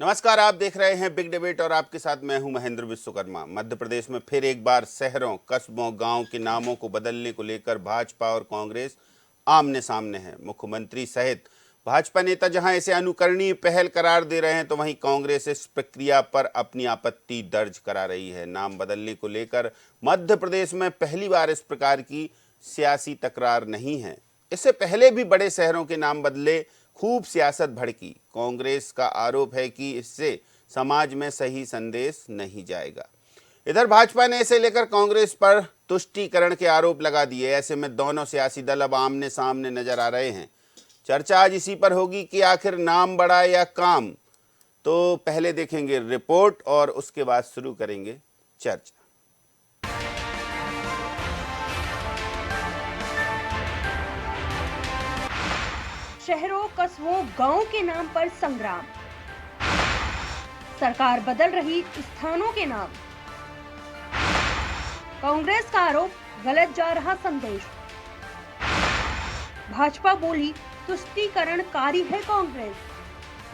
नमस्कार, आप देख रहे हैं बिग डिबेट और आपके साथ मैं हूं महेंद्र विश्वकर्मा। मध्य प्रदेश में फिर एक बार शहरों, कस्बों, गांव के नामों को बदलने को लेकर भाजपा और कांग्रेस आमने सामने हैं। मुख्यमंत्री सहित भाजपा नेता जहां इसे अनुकरणीय पहल करार दे रहे हैं, तो वहीं कांग्रेस इस प्रक्रिया पर अपनी आपत्ति दर्ज करा रही है। नाम बदलने को लेकर मध्य प्रदेश में पहली बार इस प्रकार की सियासी तकरार नहीं है। इससे पहले भी बड़े शहरों के नाम बदले, खूब सियासत भड़की। कांग्रेस का आरोप है कि इससे समाज में सही संदेश नहीं जाएगा। इधर भाजपा ने इसे लेकर कांग्रेस पर तुष्टीकरण के आरोप लगा दिए। ऐसे में दोनों सियासी दल अब आमने सामने नजर आ रहे हैं। चर्चा आज इसी पर होगी कि आखिर नाम बड़ा या काम। तो पहले देखेंगे रिपोर्ट और उसके बाद शुरू करेंगे चर्चा। शहरों, कस्बों, गांवों के नाम पर संग्राम। सरकार बदल रही स्थानों के नाम। कांग्रेस का आरोप, गलत जा रहा संदेश। भाजपा बोली, तुष्टीकरणकारी है कांग्रेस।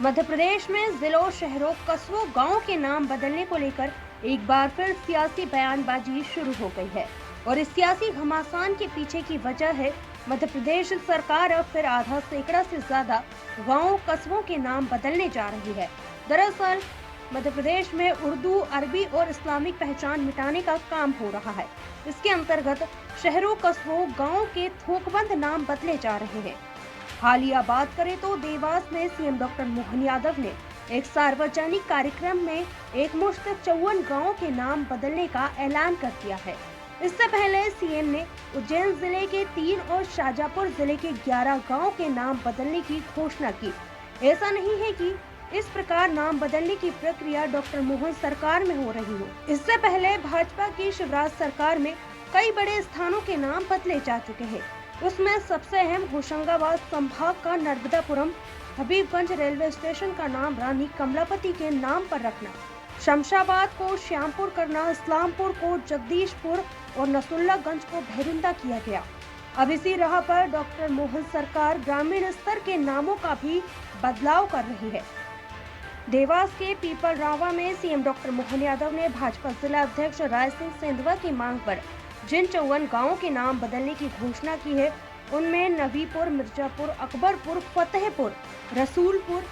मध्य प्रदेश में जिलों, शहरों, कस्बों, गांवों के नाम बदलने को लेकर एक बार फिर सियासी बयानबाजी शुरू हो गई है और इस सियासी घमासान के पीछे की वजह है मध्य प्रदेश सरकार अब फिर आधा सैकड़ा से ज्यादा गांवों, कस्बों के नाम बदलने जा रही है। दरअसल मध्य प्रदेश में उर्दू, अरबी और इस्लामिक पहचान मिटाने का काम हो रहा है। इसके अंतर्गत शहरों, कस्बों, गांवों के थोकबंद नाम बदले जा रहे हैं। हालिया बात करें तो देवास में सीएम डॉक्टर मोहन यादव ने एक सार्वजनिक कार्यक्रम में एकमुश्त 54 गाँव के नाम बदलने का ऐलान कर दिया है। इससे पहले सीएम ने उज्जैन जिले के 3 और शाजापुर जिले के 11 गांव के नाम बदलने की घोषणा की। ऐसा नहीं है कि इस प्रकार नाम बदलने की प्रक्रिया डॉक्टर मोहन सरकार में हो रही हो। इससे पहले भाजपा की शिवराज सरकार में कई बड़े स्थानों के नाम बदले जा चुके हैं। उसमें सबसे अहम होशंगाबाद संभाग का नर्मदापुरम, हबीबगंज रेलवे स्टेशन का नाम रानी कमलापति के नाम पर रखना, शमशाबाद को श्यामपुर करना, इस्लामपुर को जगदीशपुर और नसरुल्लागंज को भैरुंदा किया गया। अब इसी राह पर डॉक्टर मोहन सरकार ग्रामीण स्तर के नामों का भी बदलाव कर रही है। देवास के पीपल रावा में सीएम डॉक्टर मोहन यादव ने भाजपा जिला अध्यक्ष राय सिंह सेंधवा की मांग पर जिन 54 गाँवों के नाम बदलने की घोषणा की है, उनमें नबीपुर, मिर्जापुर, अकबरपुर, फतेहपुर, रसूलपुर,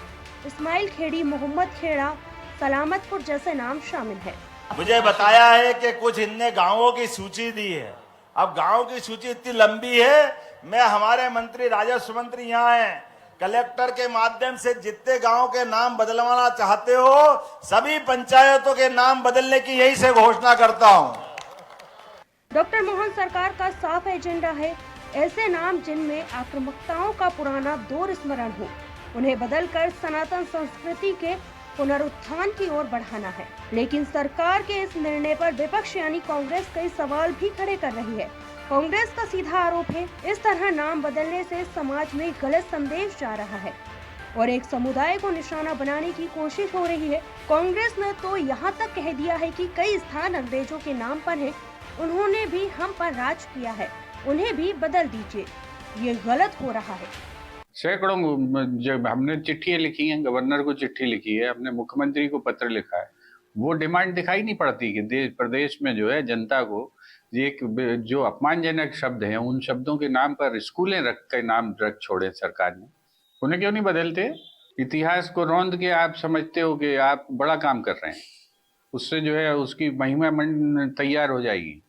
इस्माइल खेड़ी, मोहम्मद खेड़ा, सलामतपुर जैसे नाम शामिल है। मुझे बताया है कि कुछ इनने गांवों की सूची दी है। अब गांवों की सूची इतनी लंबी है, मैं हमारे मंत्री, राजस्व मंत्री यहाँ हैं, कलेक्टर के माध्यम से जितने गांवों के नाम बदलवाना चाहते हो, सभी पंचायतों के नाम बदलने की यही से घोषणा करता हूँ। डॉक्टर मोहन सरकार का साफ एजेंडा है ऐसे नाम जिनमें आक्रामकताओं का पुराना दौर स्मरण हो, उन्हें बदलकर सनातन संस्कृति के पुनरुत्थान की ओर बढ़ाना है। लेकिन सरकार के इस निर्णय पर विपक्ष यानी कांग्रेस कई सवाल भी खड़े कर रही है। कांग्रेस का सीधा आरोप है, इस तरह नाम बदलने से समाज में गलत संदेश जा रहा है और एक समुदाय को निशाना बनाने की कोशिश हो रही है। कांग्रेस ने तो यहाँ तक कह दिया है कि कई स्थान अंग्रेजों के नाम पर है, उन्होंने भी हम पर राज किया है, उन्हें भी बदल दीजिए, ये गलत हो रहा है। सैकड़ों जब हमने चिट्ठियां लिखी हैं, गवर्नर को चिट्ठी लिखी है, अपने मुख्यमंत्री को पत्र लिखा है, वो डिमांड दिखाई नहीं पड़ती कि देश प्रदेश में जो है जनता को ये जो अपमानजनक शब्द हैं, उन शब्दों के नाम पर स्कूलें रख के नाम रख छोड़े सरकार ने, उन्हें क्यों नहीं बदलते? इतिहास को रौंद के आप समझते हो कि आप बड़ा काम कर रहे हैं, उससे जो है उसकी महिमा तैयार हो जाएगी।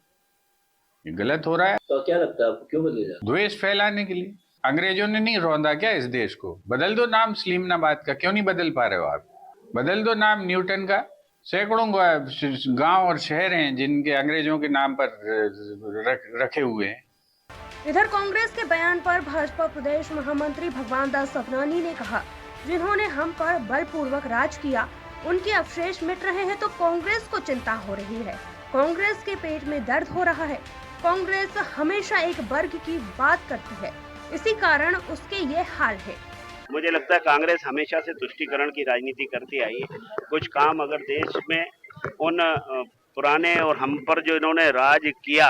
ये गलत हो रहा है। तो क्या लगता है आपको, क्यों बदले जा रहे हैं? द्वेष फैलाने के लिए। अंग्रेजों ने नहीं रौंदा क्या इस देश को? बदल दो नाम सलीमनाबाद का, क्यों नहीं बदल पा रहे हो आप? बदल दो नाम न्यूटन का। सैकड़ों गांव और शहर हैं जिनके अंग्रेजों के नाम पर रखे हुए हैं। इधर कांग्रेस के बयान पर भाजपा प्रदेश महामंत्री भगवान दास सवनानी ने कहा, जिन्होंने हम पर बलपूर्वक राज किया, उनके अवशेष मिट रहे हैं तो कांग्रेस को चिंता हो रही है। कांग्रेस के पेट में दर्द हो रहा है। कांग्रेस हमेशा एक वर्ग की बात करती है, इसी कारण उसके ये हाल है। मुझे लगता है कांग्रेस हमेशा से तुष्टीकरण की राजनीति करती आई है। कुछ काम अगर देश में उन पुराने और हम पर जो इन्होंने राज किया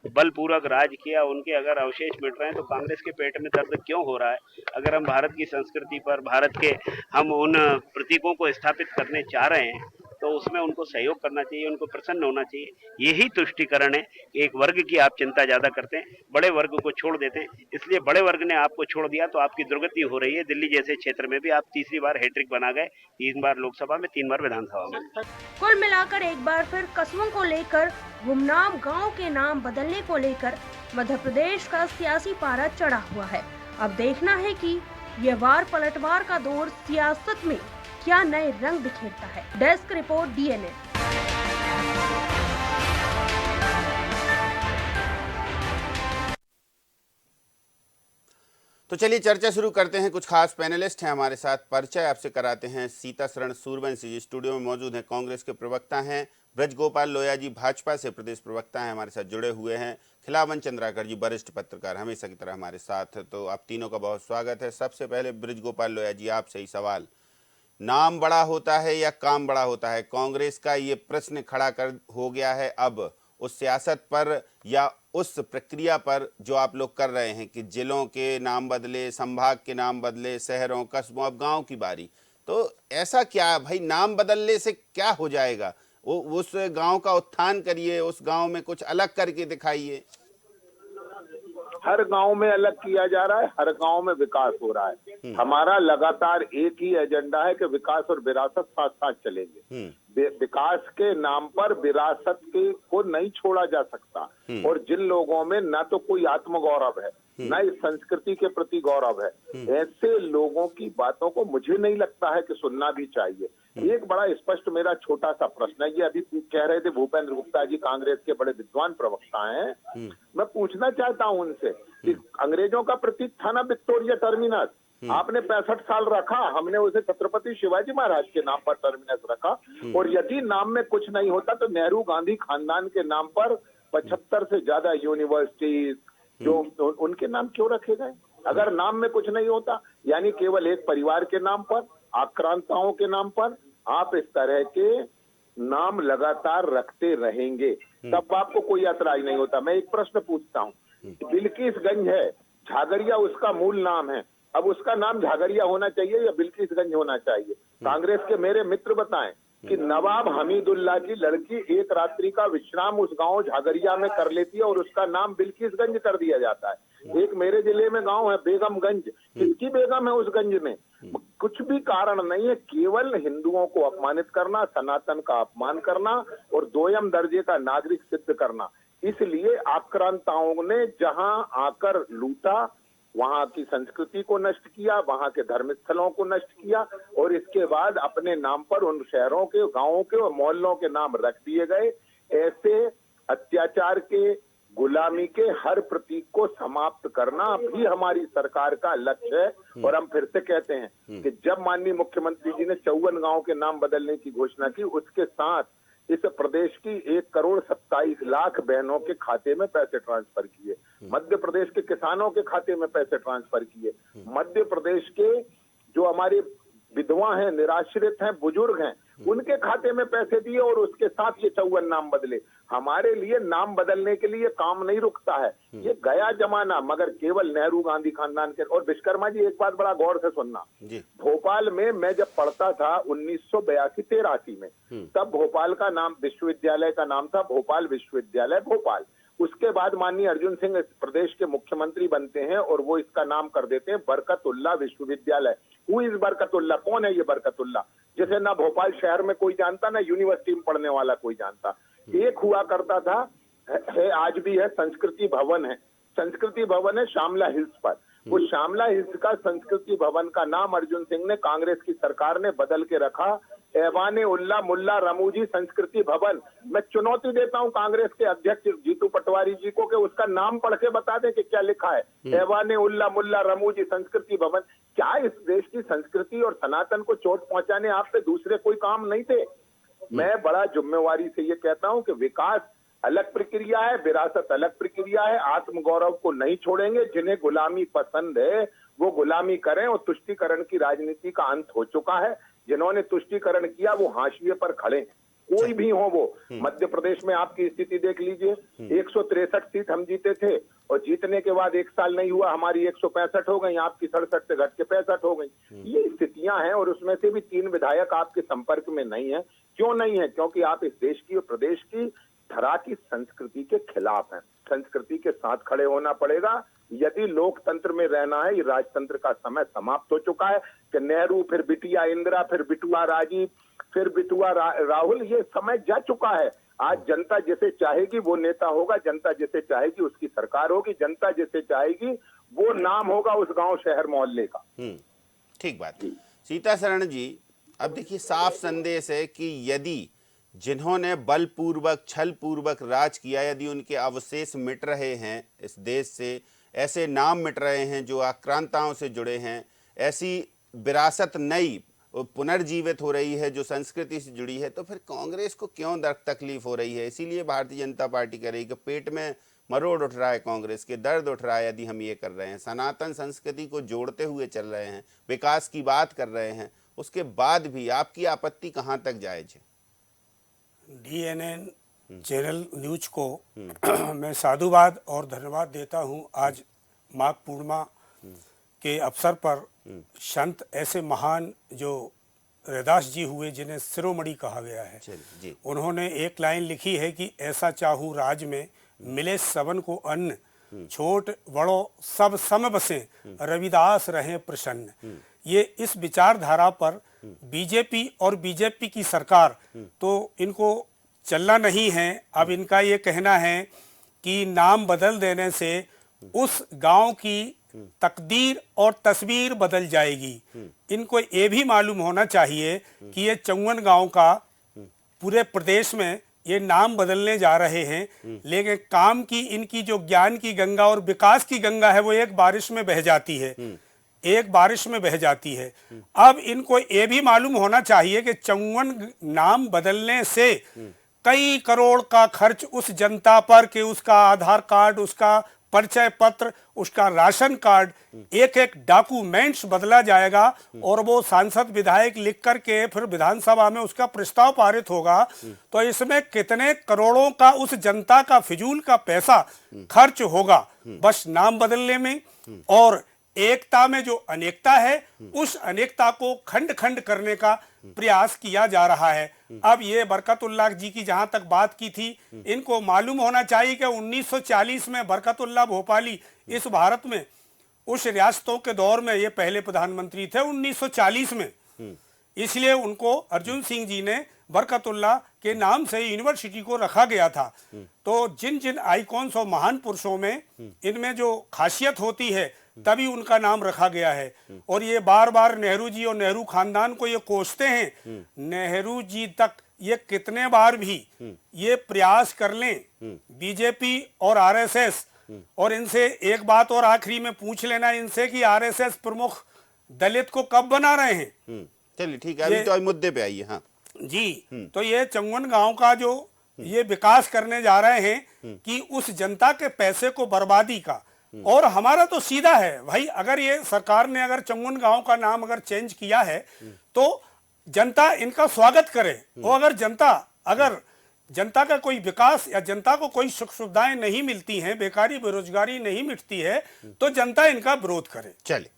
बलपूर्वक राज किया, उनके अगर अवशेष मिट रहे हैं तो कांग्रेस के पेट में दर्द क्यों हो रहा है? अगर हम भारत की संस्कृति पर, भारत के हम उन प्रतीकों को स्थापित करने चाह रहे हैं तो उसमें उनको सहयोग करना चाहिए, उनको प्रसन्न होना चाहिए। यही तुष्टीकरण है कि एक वर्ग की आप चिंता ज्यादा करते हैं, बड़े वर्ग को छोड़ देते हैं। इसलिए बड़े वर्ग ने आपको छोड़ दिया तो आपकी दुर्गति हो रही है। दिल्ली जैसे क्षेत्र में भी आप तीसरी बार हैट्रिक बना गए, 3 बार लोकसभा में, 3 बार विधानसभा में। कुल मिलाकर एक बार फिर कस्बों को लेकर, गुमनाम गांव के नाम बदलने को लेकर मध्य प्रदेश का सियासी पारा चढ़ा हुआ है। अब देखना है कि ये वार पलटवार का दौर सियासत में क्या नए रंग बिखेरता है। Desk report DNA. तो चलिए चर्चा शुरू करते हैं। कुछ खास पैनलिस्ट हैं हमारे साथ। परिचय आपसे कराते हैं। सीता शरण सूर्यवंशी जी स्टूडियो में मौजूद हैं, कांग्रेस के प्रवक्ता हैं। ब्रजगोपाल लोया जी भाजपा से प्रदेश प्रवक्ता हैं, हमारे साथ जुड़े हुए हैं। खिलावन चंद्राकर जी वरिष्ठ पत्रकार, हमेशा की तरह हमारे साथ। तो आप तीनों का बहुत स्वागत है। सबसे पहले ब्रजगोपाल लोया जी, आपसे ही सवाल, नाम बड़ा होता है या काम बड़ा होता है? कांग्रेस का ये प्रश्न खड़ा कर हो गया है अब उस सियासत पर या उस प्रक्रिया पर जो आप लोग कर रहे हैं कि जिलों के नाम बदले, संभाग के नाम बदले, शहरों कस्बों, अब गांव की बारी। तो ऐसा क्या भाई, नाम बदलने से क्या हो जाएगा? वो उस गांव का उत्थान करिए, उस गांव में कुछ अलग करके दिखाइए। हर गांव में अलग किया जा रहा है, हर गांव में विकास हो रहा है। हमारा लगातार एक ही एजेंडा है कि विकास और विरासत साथ साथ चलेंगे। विकास के नाम पर विरासत के को नहीं छोड़ा जा सकता। और जिन लोगों में ना तो कोई आत्मगौरव है, ना इस संस्कृति के प्रति गौरव है, ऐसे लोगों की बातों को मुझे नहीं लगता है कि सुनना भी चाहिए। एक बड़ा स्पष्ट मेरा छोटा सा प्रश्न है, ये अभी कह रहे थे भूपेंद्र गुप्ता जी, कांग्रेस के बड़े विद्वान प्रवक्ता हैं। मैं पूछना चाहता हूं उनसे कि अंग्रेजों का प्रतीक था ना विक्टोरिया टर्मिनस, आपने 65 साल रखा, हमने उसे छत्रपति शिवाजी महाराज के नाम पर टर्मिनस रखा। और यदि नाम में कुछ नहीं होता तो नेहरू गांधी खानदान के नाम पर 75 से ज्यादा यूनिवर्सिटीज जो उनके नाम क्यों रखे गए? अगर नाम में कुछ नहीं होता, यानी केवल एक परिवार के नाम पर, आक्रांताओं के नाम पर आप इस तरह के नाम लगातार रखते रहेंगे, तब आपको कोई ऐतराज नहीं होता। मैं एक प्रश्न पूछता हूँ, बिल्किसगंज है, झागड़िया उसका मूल नाम है, अब उसका नाम झागड़िया होना चाहिए या बिल्किसगंज होना चाहिए? कांग्रेस के मेरे मित्र बताएं कि नवाब हमीदुल्ला की लड़की एक रात्रि का विश्राम उस गांव झागड़िया में कर लेती है और उसका नाम बिल्किसगंज कर दिया जाता है। एक मेरे जिले में गांव है बेगमगंज, किसकी बेगम है उस गंज में? कुछ भी कारण नहीं है, केवल हिंदुओं को अपमानित करना, सनातन का अपमान करना और दोयम दर्जे का नागरिक सिद्ध करना। इसलिए आक्रांताओं ने जहां आकर लूटा, वहां की संस्कृति को नष्ट किया, वहां के धर्म स्थलों को नष्ट किया और इसके बाद अपने नाम पर उन शहरों के, गांवों के और मोहल्लों के नाम रख दिए गए। ऐसे अत्याचार के, गुलामी के हर प्रतीक को समाप्त करना भी हमारी सरकार का लक्ष्य है। और हम फिर से कहते हैं कि जब माननीय मुख्यमंत्री जी ने 54 गांव के नाम बदलने की घोषणा की, उसके साथ इस प्रदेश की 1,27,00,000 बहनों के खाते में पैसे ट्रांसफर किए, मध्य प्रदेश के किसानों के खाते में पैसे ट्रांसफर किए, मध्य प्रदेश के जो हमारे विधवा हैं, निराश्रित हैं, बुजुर्ग हैं, उनके खाते में पैसे दिए और उसके साथ ये 54 नाम बदले। हमारे लिए नाम बदलने के लिए काम नहीं रुकता है, ये गया जमाना। मगर केवल नेहरू गांधी खानदान के। और विश्वकर्मा जी, एक बात बड़ा गौर से सुनना, भोपाल में मैं जब पढ़ता था 1982-83 में, तब भोपाल का नाम, विश्वविद्यालय का नाम था भोपाल विश्वविद्यालय भोपाल। उसके बाद माननीय अर्जुन सिंह इस प्रदेश के मुख्यमंत्री बनते हैं और वो इसका नाम कर देते हैं बरकतुल्ला विश्वविद्यालय। Who is Barkatullah? कौन है ये बरकतुल्ला, जिसे ना भोपाल शहर में कोई जानता, ना यूनिवर्सिटी में पढ़ने वाला कोई जानता। एक हुआ करता था, है आज भी है, संस्कृति भवन है। संस्कृति भवन है श्यामला हिल्स पर। वो श्यामला हिल्स का संस्कृति भवन का नाम अर्जुन सिंह ने, कांग्रेस की सरकार ने बदल के रखा ऐवाने उल्ला मुल्ला रमूजी संस्कृति भवन। मैं चुनौती देता हूं कांग्रेस के अध्यक्ष जीतू पटवारी जी को कि उसका नाम पढ़ के बता दें कि क्या लिखा है, ऐवाने उल्ला मुल्ला रमूजी संस्कृति भवन। क्या इस देश की संस्कृति और सनातन को चोट पहुंचाने आप पे दूसरे कोई काम नहीं थे? मैं बड़ा जिम्मेवारी से ये कहता हूं कि विकास अलग प्रक्रिया है, विरासत अलग प्रक्रिया है। आत्मगौरव को नहीं छोड़ेंगे। जिन्हें गुलामी पसंद है वो गुलामी करें और तुष्टीकरण की राजनीति का अंत हो चुका है। जिन्होंने तुष्टीकरण किया वो हाशिए पर खड़े हैं। कोई भी हो वो। मध्य प्रदेश में आपकी स्थिति देख लीजिए, 163 सीट हम जीते थे और जीतने के बाद 1 साल नहीं हुआ, हमारी 165 हो गई, आपकी 67 से घट के 65 हो गई। ये स्थितियां हैं और उसमें से भी 3 विधायक आपके संपर्क में नहीं है। क्यों नहीं है? क्योंकि आप इस देश की और प्रदेश की धरा की संस्कृति के खिलाफ हैं। संस्कृति के साथ खड़े होना पड़ेगा यदि लोकतंत्र में रहना है। ये राजतंत्र का समय समाप्त हो चुका है कि नेहरू, फिर बिटिया इंदिरा, फिर बिटुआ राजीव, फिर बिटुआ राहुल, ये समय जा चुका है। आज जनता जैसे चाहेगी वो नेता होगा, जनता जैसे चाहेगी उसकी सरकार होगी, जनता जैसे चाहेगी वो नाम होगा उस गांव शहर मोहल्ले का। ठीक बात। सीतासरण जी, अब देखिए साफ संदेश है कि यदि जिन्होंने बलपूर्वक छल पूर्वक राज किया, यदि उनके अवशेष मिट रहे हैं इस देश से, ऐसे नाम मिट रहे हैं जो आक्रांताओं से जुड़े हैं, ऐसी विरासत नई पुनर्जीवित हो रही है जो संस्कृति से जुड़ी है, तो फिर कांग्रेस को क्यों तकलीफ हो रही है? इसीलिए भारतीय जनता पार्टी कह रही है कि पेट में मरोड़ उठ रहा है, कांग्रेस के दर्द उठ रहा है यदि हम ये कर रहे हैं, सनातन संस्कृति को जोड़ते हुए चल रहे हैं, विकास की बात कर रहे हैं, उसके बाद भी आपकी आपत्ति कहाँ तक जायज है? DNN चैनल न्यूज को मैं साधुवाद और धन्यवाद देता हूं। आज माघ पूर्णिमा के अवसर पर संत ऐसे महान जो रैदास जी हुए, जिन्हें शिरोमणि कहा गया है, जी। उन्होंने एक लाइन लिखी है कि ऐसा चाहूं राज में मिले सबन को अन्न, छोट बड़ो सब सम बसे, रविदास रहे प्रसन्न। ये इस विचारधारा पर बीजेपी और बीजेपी की सरकार तो इनको चलना नहीं है। अब इनका ये कहना है कि नाम बदल देने से उस गांव की तकदीर और तस्वीर बदल जाएगी। इनको ये भी मालूम होना चाहिए कि ये 54 गांव का पूरे प्रदेश में ये नाम बदलने जा रहे हैं, लेकिन काम की इनकी जो ज्ञान की गंगा और विकास की गंगा है वो एक बारिश में बह जाती है, एक बारिश में बह जाती है। अब इनको ये भी मालूम होना चाहिए कि 54 नाम बदलने से कई करोड़ का खर्च उस जनता पर कि उसका आधार कार्ड, उसका परिचय पत्र, उसका राशन कार्ड, एक एक डॉक्यूमेंट्स बदला जाएगा और वो सांसद विधायक लिख करके फिर विधानसभा में उसका प्रस्ताव पारित होगा। तो इसमें कितने करोड़ों का उस जनता का फिजूल का पैसा खर्च होगा बस नाम बदलने में। और एकता में जो अनेकता है उस अनेकता को खंड खंड करने का प्रयास किया जा रहा है। अब ये बरकतुल्लाह जी की जहां तक बात की थी, इनको मालूम होना चाहिए कि 1940 में बरकतुल्लाह भोपाली इस भारत में उस रियासतों के दौर में ये पहले प्रधानमंत्री थे 1940 में। इसलिए उनको अर्जुन सिंह जी ने बरकतुल्लाह के नाम से यूनिवर्सिटी को रखा गया था। तो जिन जिन आइकॉन्स और महान पुरुषों में इनमें जो खासियत होती है तभी उनका नाम रखा गया है। और ये बार बार नेहरू जी और नेहरू खानदान को ये कोसते हैं, नेहरू जी तक ये कितने बार भी ये प्रयास कर लें बीजेपी और आरएसएस। और इनसे एक बात और आखिरी में पूछ लेना इनसे कि आरएसएस प्रमुख दलित को कब बना रहे हैं? चलिए ठीक है, अभी तो मुद्दे पे आइए। हाँ जी, तो ये 54 गांव का जो ये विकास करने जा रहे हैं कि उस जनता के पैसे को बर्बादी का। और हमारा तो सीधा है भाई, अगर ये सरकार ने अगर 54 गांव का नाम अगर चेंज किया है तो जनता इनका स्वागत करे। और अगर जनता का कोई विकास या जनता को कोई सुख सुविधाएं नहीं मिलती हैं, बेकारी बेरोजगारी नहीं मिटती है, तो जनता इनका विरोध करे। चलिए,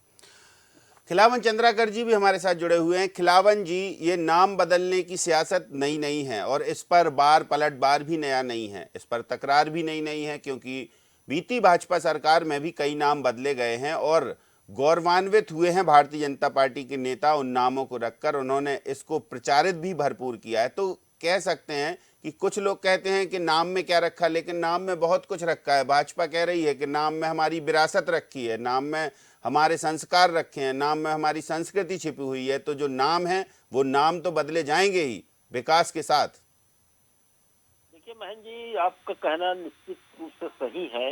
खिलावन चंद्राकर जी भी हमारे साथ जुड़े हुए हैं। खिलावन जी, ये नाम बदलने की सियासत नई नहीं है और इस पर बार पलट बार भी नया नहीं है, इस पर तकरार भी नहीं है, क्योंकि बीती भाजपा सरकार में भी कई नाम बदले गए हैं और गौरवान्वित हुए हैं भारतीय जनता पार्टी के नेता उन नामों को रखकर। उन्होंने इसको प्रचारित भी भरपूर किया है। तो कह सकते हैं कि कुछ लोग कहते हैं कि नाम में क्या रखा, लेकिन नाम में बहुत कुछ रखा है। भाजपा कह रही है कि नाम में हमारी विरासत रखी है, नाम में हमारे संस्कार रखे हैं, नाम में हमारी संस्कृति छिपी हुई है। तो जो नाम है वो नाम तो बदले जाएंगे ही विकास के साथ। देखिए महेंद्र जी, आपका कहना निश्चित रूप से सही है।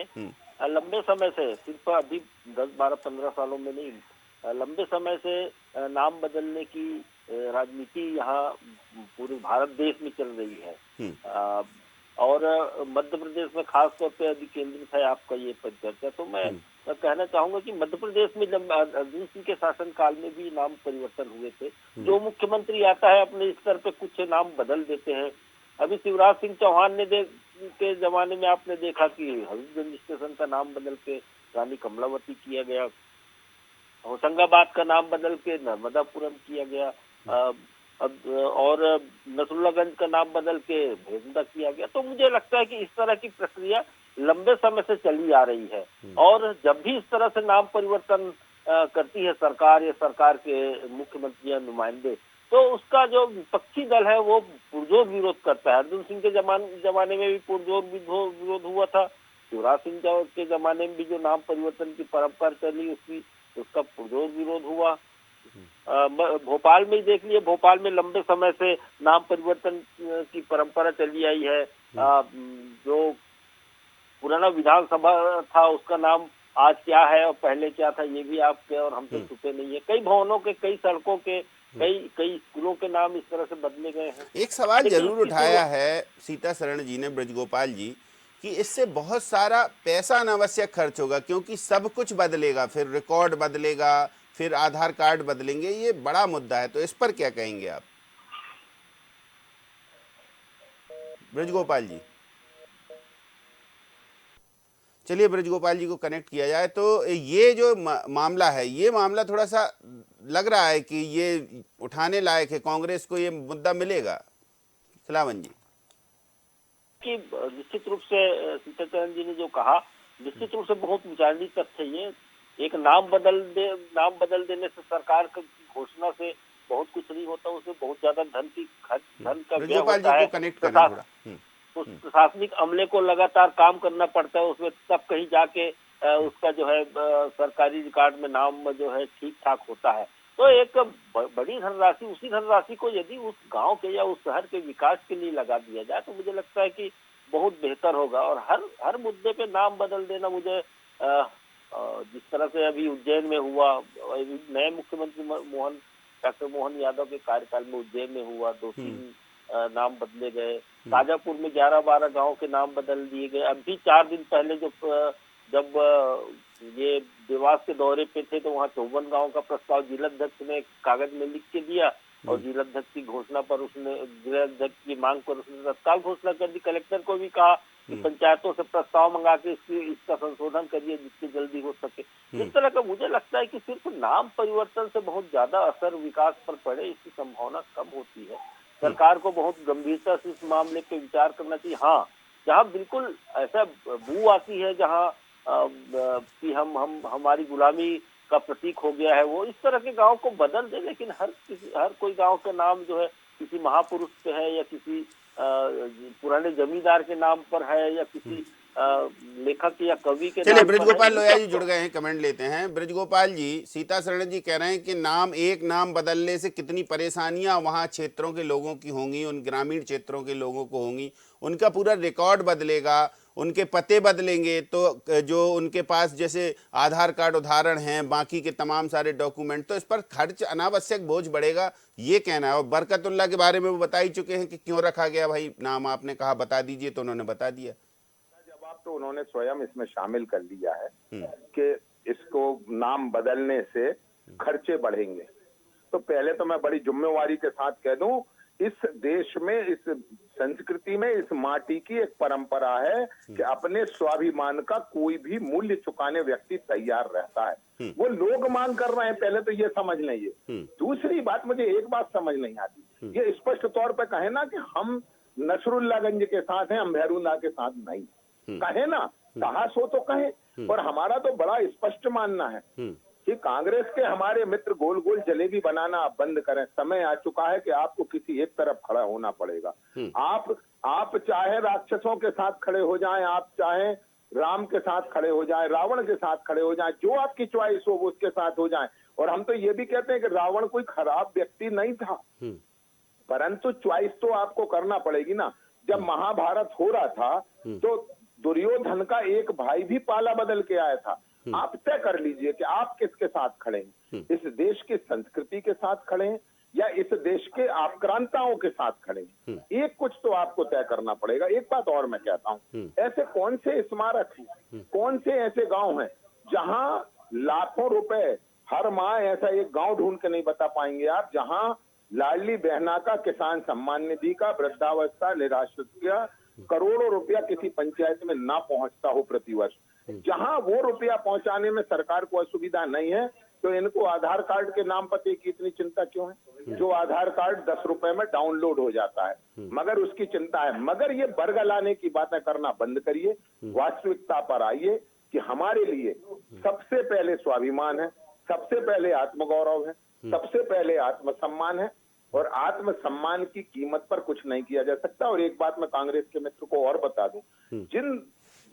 लंबे समय से, सिर्फ अभी 10, 12, 15 सालों में नहीं, लंबे समय से नाम बदलने की राजनीति यहाँ पूरे भारत देश में चल रही है। और मध्य प्रदेश में खास तौर पे अभी केंद्रित है आपका ये परिचर्चा। तो मैं कहना चाहूंगा कि मध्य प्रदेश में जब अर्जुन सिंह के शासन काल में भी नाम परिवर्तन हुए थे। जो मुख्यमंत्री आता है अपने स्तर पे कुछ नाम बदल देते हैं, अभी शिवराज सिंह चौहान ने के जमाने में आपने देखा कि हबीबगंज स्टेशन का नाम बदल के रानी कमलावती किया गया, होशंगाबाद का नाम बदल के नर्मदापुरम किया गया, अब और नसरुल्लागंज का नाम बदल के भेजदा किया गया। तो मुझे लगता है कि इस तरह की प्रक्रिया लंबे समय से चली आ रही है, और जब भी इस तरह से नाम परिवर्तन करती है सरकार या सरकार के मुख्यमंत्री या नुमाइंदे, तो उसका जो विपक्षी दल है वो पुरजोर विरोध करता है। अर्जुन सिंह के जमाने में भी पुरजोर विरोध हुआ था, शिवराज सिंह के जमाने में भी जो नाम परिवर्तन की परंपरा चली उसका पुरजोर विरोध हुआ। भोपाल में ही देख लिए, भोपाल में लंबे समय से नाम परिवर्तन की परंपरा चली आई है। जो पुराना विधानसभा था उसका नाम आज क्या है और पहले क्या था ये भी आपके और हमसे छुपे नहीं है। कई भवनों के, कई सड़कों के, कई स्कूलों के नाम इस तरह से बदले गए हैं। एक सवाल जरूर उठाया है सीता शरण जी ने, ब्रजगोपाल जी, कि इससे बहुत सारा पैसा अनावश्यक खर्च होगा, क्योंकि सब कुछ बदलेगा, फिर रिकॉर्ड बदलेगा, फिर आधार कार्ड बदलेंगे, ये बड़ा मुद्दा है। तो इस पर क्या कहेंगे आप, ब्रजगोपाल जी? चलिए ब्रजगोपाल जी को कनेक्ट किया जाए। तो ये जो मामला है, ये मामला थोड़ा सा लग रहा है कि ये उठाने लायक है, कांग्रेस को ये मुद्दा मिलेगा। खिलावन जी कि निश्चित रूप से सीताचरण जी ने जो कहा, निश्चित रूप से बहुत विचारणीय तथ्य ये। एक नाम बदल देने से, सरकार की घोषणा से बहुत कुछ नहीं होता, उसमें बहुत ज्यादा धन का व्यय होता है। कनेक्ट करना थोड़ा। तो प्रशासनिक अमले को लगातार काम करना पड़ता है उसमें, तब कहीं जाके उसका जो है सरकारी रिकॉर्ड में नाम जो है ठीक ठाक होता है। तो एक बड़ी धनराशि, उसी धनराशि को यदि उस गांव के या उस शहर के विकास के लिए लगा दिया जाए तो मुझे लगता है कि बहुत बेहतर होगा। और हर मुद्दे पे नाम बदल देना, मुझे जिस तरह से अभी उज्जैन में हुआ, नए मुख्यमंत्री डॉक्टर मोहन यादव के कार्यकाल में उज्जैन में हुआ, 2-3 नाम बदले गए। ताजापुर में 11-12 गांव के नाम बदल दिए गए। अभी 4 दिन पहले जब ये देवास के दौरे पे थे तो वहाँ 54 गांव का प्रस्ताव जिलाध्यक्ष ने कागज में लिख के दिया, और जिलाध्यक्ष की घोषणा पर जिलाध्यक्ष की मांग पर उसने तत्काल घोषणा कर दी। कलेक्टर को भी कहा कि पंचायतों से प्रस्ताव मंगा के इसका संशोधन करिए जितनी जल्दी हो सके। इस तरह का मुझे लगता है कि सिर्फ नाम परिवर्तन से बहुत ज्यादा असर विकास पर पड़े, इसकी संभावना कम होती है। सरकार को बहुत गंभीरता से इस मामले पे विचार करना चाहिए। हाँ, जहाँ बिल्कुल ऐसा बू आती है, जहाँ कि हमारी गुलामी का प्रतीक हो गया है, वो इस तरह के गांव को बदल दे। लेकिन हर कोई गांव का नाम जो है किसी महापुरुष पे है, या किसी पुराने जमींदार के नाम पर है, या किसी लेखक या कवि के। चलिए ब्रजगोपाल लोया जी जुड़ गए हैं, कमेंट लेते हैं। ब्रजगोपाल जी, सीता शरण जी कह रहे हैं कि एक नाम बदलने से कितनी परेशानियां वहां क्षेत्रों के लोगों की होंगी, उन ग्रामीण क्षेत्रों के लोगों को होंगी, उनका पूरा रिकॉर्ड बदलेगा, उनके पते बदलेंगे, तो जो उनके पास जैसे आधार कार्ड उदाहरण हैं, बाकी के तमाम सारे डॉक्यूमेंट, तो इस पर खर्च, अनावश्यक बोझ बढ़ेगा, ये कहना है। और बरकतुल्लाह के बारे में वो बता ही चुके हैं कि क्यों रखा गया भाई नाम, आपने कहा बता दीजिए तो उन्होंने बता दिया। जवाब तो उन्होंने स्वयं इसमें शामिल कर लिया है कि इसको नाम बदलने से खर्चे बढ़ेंगे। तो पहले तो मैं बड़ी जिम्मेवारी के साथ कह दूं, इस देश में, इस संस्कृति में, इस माटी की एक परंपरा है कि अपने स्वाभिमान का कोई भी मूल्य चुकाने व्यक्ति तैयार रहता है। वो लोग मांग कर रहे हैं, पहले तो ये समझ लेंगे। दूसरी बात, मुझे एक बात समझ नहीं आती, ये स्पष्ट तौर पर कहे ना कि हम नसरुल्लागंज के साथ हैं, हम भैरूना के साथ नहीं, कहे ना, कहा सो तो कहे। और हमारा तो बड़ा स्पष्ट मानना है कि कांग्रेस के हमारे मित्र गोल गोल जलेबी बनाना आप बंद करें। समय आ चुका है कि आपको किसी एक तरफ खड़ा होना पड़ेगा। आप चाहे राक्षसों के साथ खड़े हो जाएं, आप चाहे राम के साथ खड़े हो जाएं, रावण के साथ खड़े हो जाएं, जो आपकी चॉइस हो वो उसके साथ हो जाएं। और हम तो ये भी कहते हैं कि रावण कोई खराब व्यक्ति नहीं था, परंतु चॉइस तो आपको करना पड़ेगी ना। जब महाभारत हो रहा था तो दुर्योधन का एक भाई भी पाला बदल के आया था। आप तय कर लीजिए कि आप किसके साथ खड़े हैं, इस देश की संस्कृति के साथ खड़े हैं या इस देश के आक्रांताओं के साथ खड़े हैं। एक कुछ तो आपको तय करना पड़ेगा। एक बात और मैं कहता हूं, ऐसे कौन से स्मारक हैं, कौन से ऐसे गांव हैं जहां लाखों रुपए हर माह, ऐसा एक गांव ढूंढ के नहीं बता पाएंगे आप जहां लाडली बहना का, किसान सम्मान निधि का, वृद्धावस्था, निराश्रित, करोड़ों रुपया किसी पंचायत में ना पहुंचता हो प्रतिवर्ष, जहां वो रुपया पहुंचाने में सरकार को असुविधा नहीं है, तो इनको आधार कार्ड के नाम पते की इतनी चिंता क्यों है? जो आधार कार्ड 10 रुपए में डाउनलोड हो जाता है, मगर उसकी चिंता है। मगर ये बर्ग लाने की बातें करना बंद करिए, वास्तविकता पर आइए कि हमारे लिए सबसे पहले स्वाभिमान है, सबसे पहले आत्मगौरव है, सबसे पहले आत्मसम्मान है, और आत्मसम्मान की कीमत पर कुछ नहीं किया जा सकता। और एक बात मैं कांग्रेस के मित्र को और बता दूं,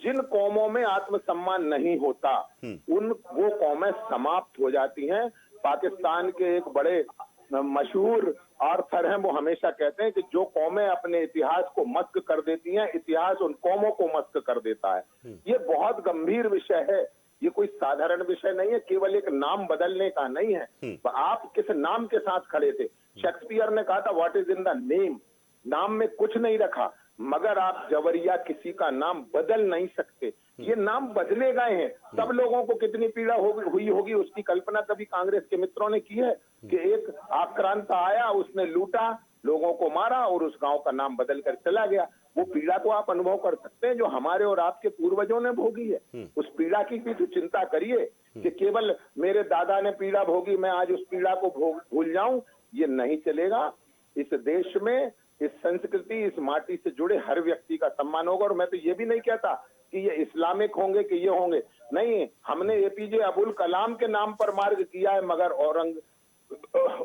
जिन कौमों में आत्मसम्मान नहीं होता वो कौमें समाप्त हो जाती हैं। पाकिस्तान के एक बड़े मशहूर ऑर्थर हैं, वो हमेशा कहते हैं कि जो कौमें अपने इतिहास को मस्क कर देती हैं, इतिहास उन कौमों को मस्क कर देता है। ये बहुत गंभीर विषय है, ये कोई साधारण विषय नहीं है, केवल एक नाम बदलने का नहीं है। आप किस नाम के साथ खड़े थे? शेक्सपियर ने कहा था what is in the name, नाम में कुछ नहीं रखा, मगर आप जबरिया किसी का नाम बदल नहीं सकते। ये नाम बदले गए हैं, सब लोगों को कितनी पीड़ा हुई होगी उसकी कल्पना कभी कांग्रेस के मित्रों ने की है कि एक आक्रांता आया, उसने लूटा, लोगों को मारा और उस गांव का नाम बदल कर चला गया। वो पीड़ा को आप अनुभव कर सकते हैं जो हमारे और आपके पूर्वजों ने भोगी है। उस पीड़ा की भी तो चिंता करिए कि केवल मेरे दादा ने पीड़ा भोगी, मैं आज उस पीड़ा को भूल जाऊं, ये नहीं चलेगा। इस देश में, इस संस्कृति, इस माटी से जुड़े हर व्यक्ति का सम्मान होगा। और मैं तो ये भी नहीं कहता कि ये इस्लामिक होंगे कि ये होंगे, नहीं, हमने एपीजे अबुल कलाम के नाम पर मार्ग किया है, मगर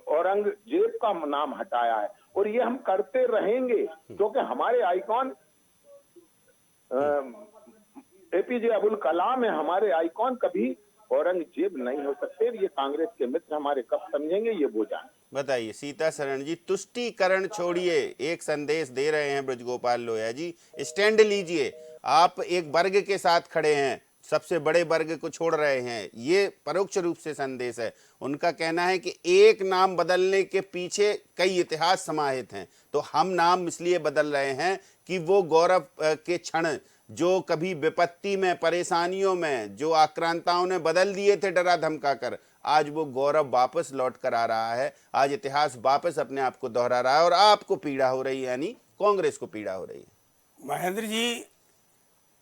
औरंगजेब का नाम हटाया है, और ये हम करते रहेंगे क्योंकि हमारे आइकॉन एपीजे अबुल कलाम है, हमारे आइकॉन कभी औरंगजेब नहीं हो सकते। ये कांग्रेस के मित्र हमारे कब समझेंगे, ये वो जाने। बताइए सीता शरण जी, तुष्टीकरण छोड़िए, एक संदेश दे रहे हैं ब्रजगोपाल लोहिया जी, स्टैंड लीजिए। आप एक वर्ग के साथ खड़े हैं, सबसे बड़े वर्ग को छोड़ रहे हैं, ये परोक्ष रूप से संदेश है। उनका कहना है कि एक नाम बदलने के पीछे कई इतिहास समाहित हैं, तो हम नाम इसलिए बदल रहे हैं कि वो गौरव के क्षण जो कभी विपत्ति में, परेशानियों में जो आक्रांताओं ने बदल दिए थे डरा धमका कर, आज वो गौरव वापस लौट कर आ रहा है। आज इतिहास वापस अपने आप को दोहरा रहा है और आपको पीड़ा हो रही है, यानी कांग्रेस को पीड़ा हो रही है। महेंद्र जी,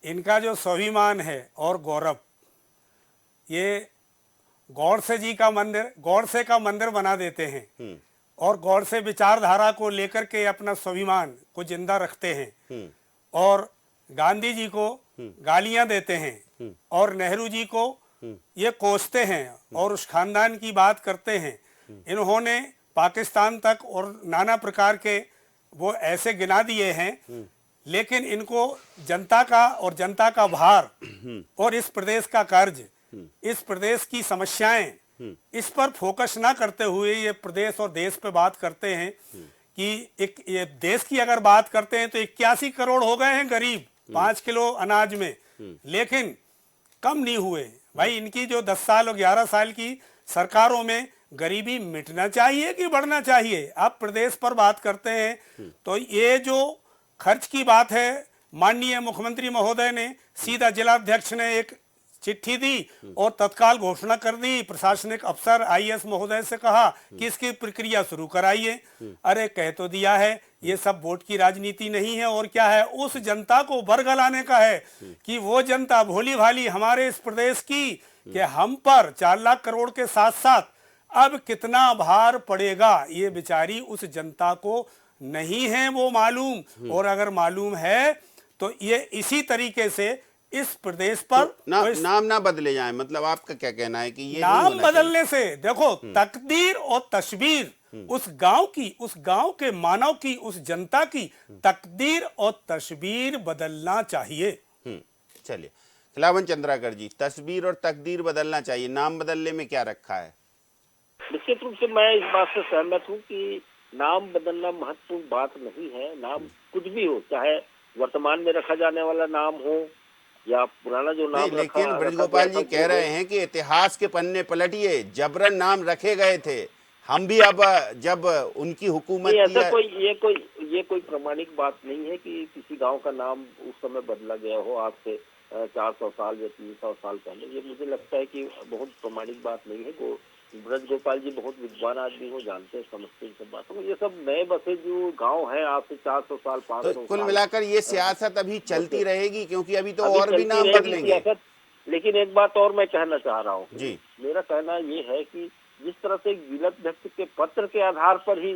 इनका जो स्वाभिमान है और गौरव, ये गौडसे जी का मंदिर, गौडसे का मंदिर बना देते हैं और गौडसे विचारधारा को लेकर के अपना स्वाभिमान को जिंदा रखते हैं, और गांधी जी को गालियां देते हैं और नेहरू जी को ये कोसते हैं और उस खानदान की बात करते हैं। इन्होंने पाकिस्तान तक और नाना प्रकार के वो ऐसे गिना दिए हैं, लेकिन इनको जनता का और जनता का भार और इस प्रदेश का कर्ज, इस प्रदेश की समस्याएं, इस पर फोकस ना करते हुए ये प्रदेश और देश पे बात करते हैं कि एक ये देश की अगर बात करते हैं तो 81 करोड़ हो गए हैं गरीब 5 किलो अनाज में, लेकिन कम नहीं हुए। भाई इनकी जो 10 साल और 11 साल की सरकारों में गरीबी मिटना चाहिए कि बढ़ना चाहिए? आप प्रदेश पर बात करते हैं तो ये जो खर्च की बात है, माननीय मुख्यमंत्री महोदय ने सीधा जिलाध्यक्ष ने एक चिट्ठी दी और तत्काल घोषणा कर दी। प्रशासनिक अफसर आईएएस महोदय से कहा कि इसकी प्रक्रिया शुरू कराइए। अरे कह तो दिया है, ये सब वोट की राजनीति नहीं है और क्या है, उस जनता को बरगलाने का है कि वो जनता भोली भाली हमारे इस प्रदेश की कि हम पर 4 लाख करोड़ के साथ साथ अब कितना भार पड़ेगा, ये बेचारी उस जनता को नहीं है वो मालूम। और अगर मालूम है तो ये इसी तरीके से इस प्रदेश पर तो नाम ना बदले जाए, मतलब आपका क्या कहना है कि ये नाम बदलने से देखो तकदीर और तस्वीर उस गांव की, उस गांव के मानव की, उस जनता की तकदीर और तस्वीर बदलना चाहिए। चलिए खिलावन चंद्राकर जी, तस्वीर और तकदीर बदलना चाहिए, नाम बदलने में क्या रखा है? निश्चित रूप से मैं इस बात से सहमत हूँ कि नाम बदलना महत्वपूर्ण बात नहीं है। नाम कुछ भी हो, चाहे वर्तमान में रखा जाने वाला नाम हो या पुराना जो नाम, लेकिन ब्रजगोपाल जी कह रहे हैं कि इतिहास के पन्ने पलटिए, जबरन नाम रखे गए थे, हम भी अब जब उनकी हुकूमत ये कोई प्रमाणिक बात नहीं है कि किसी गांव का नाम उस समय बदला गया हो आज से 400 साल या 300 साल पहले। ये मुझे लगता है कि बहुत प्रमाणिक बात नहीं है। ब्रज गोपाल जी बहुत विद्वान आदमी हो, जानते हैं, समझते हैं सब बातों को। ये सब नए बसे जो गांव हैं आज से 400 साल 500 तो कुल साल मिलाकर ये सियासत अभी चलती रहेगी, क्योंकि अभी तो अभी और भी चलती नाम रहेगी बदलेंगे। सियासत। लेकिन एक बात और मैं कहना चाह रहा हूँ जी। मेरा कहना ये है कि जिस तरह से गिलत व्यक्ति के पत्र के आधार पर ही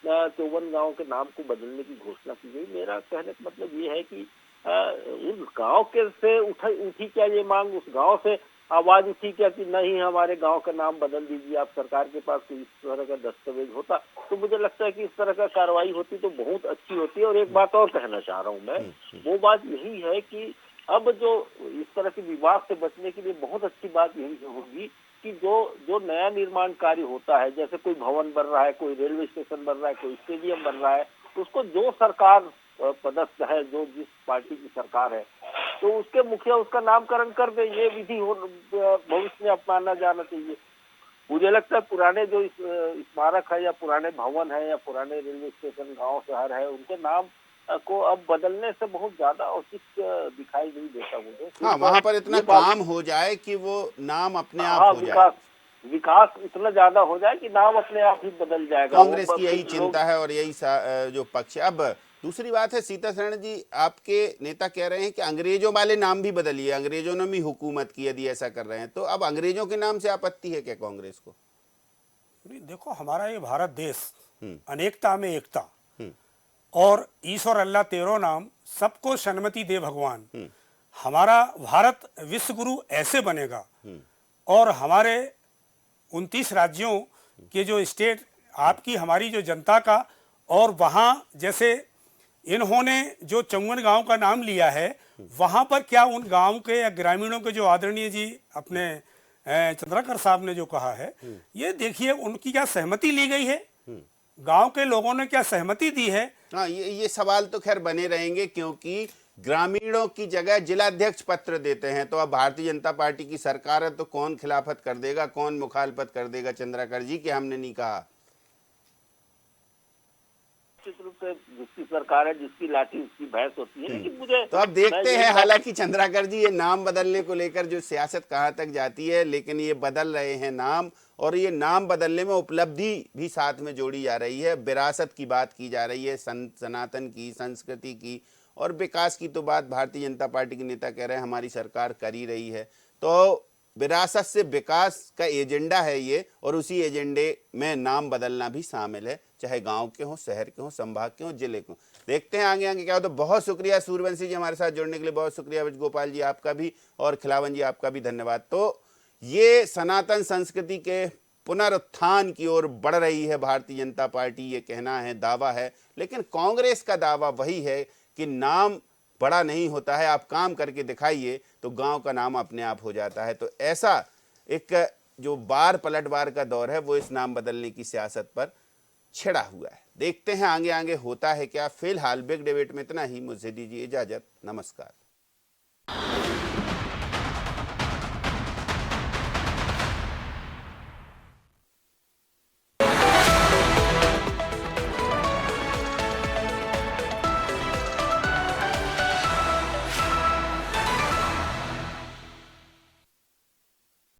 54 गांव के नाम को बदलने की घोषणा की गई, मेरा कहने का मतलब ये है कि उस गांव के से उठी क्या ये मांग, उस गांव से आवाज उठी क्या कि नहीं हमारे गांव का नाम बदल दीजिए आप, सरकार के पास कोई इस तरह का दस्तावेज होता तो मुझे लगता है कि इस तरह का कार्रवाई होती तो बहुत अच्छी होती है। और एक बात और कहना चाह रहा हूँ मैं, वो बात यही है कि अब जो इस तरह के विवाद से बचने के लिए बहुत अच्छी बात यही होगी कि जो नया निर्माण कार्य होता है, जैसे कोई भवन बन रहा है, कोई रेलवे स्टेशन बन रहा है, कोई स्टेडियम बन रहा है, उसको जो सरकार पदस्थ है, जो जिस पार्टी की सरकार है, तो उसके मुखिया उसका नामकरण कर दे। ये विधि भविष्य में अपनाना जाना चाहिए। मुझे लगता है पुराने जो स्मारक है या पुराने भवन है या पुराने रेलवे स्टेशन गांव शहर है, उनके नाम को अब बदलने से बहुत ज्यादा औचित दिखाई नहीं देता मुझे। हाँ, वहाँ पर इतना काम हो जाए कि वो नाम अपने आप हो जाए, विकास इतना ज्यादा हो जाए कि नाम अपने आप ही बदल जाएगा। कांग्रेस की यही चिंता है और यही जो पक्ष है। अब दूसरी बात है, सीता शरण जी, आपके नेता कह रहे हैं कि अंग्रेजों वाले नाम भी बदलिए, अंग्रेजों ने भी हुकूमत की, यदि ऐसा कर रहे हैं तो अब अंग्रेजों के नाम से आपत्ति है क्या कांग्रेस को? नहीं, देखो हमारा ये भारत देश अनेकता में एकता, और ईश्वर अल्लाह तेरो नाम सबको सन्मति दे भगवान। हमारा भारत विश्व गुरु ऐसे बनेगा और हमारे 29 राज्यों के जो स्टेट, आपकी हमारी जो जनता का, और वहाँ जैसे इन्होंने जो 54 गांव का नाम लिया है, वहाँ पर क्या उन गांव के या ग्रामीणों के जो आदरणीय जी अपने चंद्राकर साहब ने जो कहा है, ये देखिए उनकी क्या सहमति ली गई है, गांव के लोगों ने क्या सहमति दी है। हाँ, ये सवाल तो खैर बने रहेंगे, क्योंकि ग्रामीणों की जगह जिलाध्यक्ष पत्र देते हैं, तो अब भारतीय जनता पार्टी की सरकार है तो कौन खिलाफत कर देगा, कौन मुखालफत कर देगा चंद्राकर जी, कि हमने नहीं कहा। निश्चित रूप से जिसकी सरकार है, जिसकी लाठी उसकी भैंस होती है। लेकिन मुझे तो अब देखते हैं, हालांकि चंद्राकर जी ये नाम बदलने को लेकर जो सियासत कहाँ तक जाती है, लेकिन ये बदल रहे हैं नाम, और ये नाम बदलने में उपलब्धि भी साथ में जोड़ी जा रही है। विरासत की बात की जा रही है, सनातन की, संस्कृति की और विकास की तो बात भारतीय जनता पार्टी के नेता कह रहे हैं हमारी सरकार कर ही रही है। तो विरासत से विकास का एजेंडा है ये, और उसी एजेंडे में नाम बदलना भी शामिल है, चाहे गांव के हों, शहर के हों, संभाग के हों, जिले के हों। देखते हैं आगे आगे क्या हो। तो बहुत शुक्रिया सूर्यवंशी जी हमारे साथ जुड़ने के लिए, बहुत शुक्रिया ब्रज गोपाल जी आपका भी, और खिलावन जी आपका भी धन्यवाद। तो ये सनातन संस्कृति के पुनरुत्थान की ओर बढ़ रही है भारतीय जनता पार्टी, ये कहना है, दावा है, लेकिन कांग्रेस का दावा वही है कि नाम बड़ा नहीं होता है, आप काम करके दिखाइए तो गांव का नाम अपने आप हो जाता है। तो ऐसा एक जो बार पलटवार का दौर है वो इस नाम बदलने की सियासत पर छिड़ा हुआ है। देखते हैं आगे आगे होता है क्या। फिलहाल बिग डिबेट में इतना ही, मुझे दीजिए इजाजत, नमस्कार।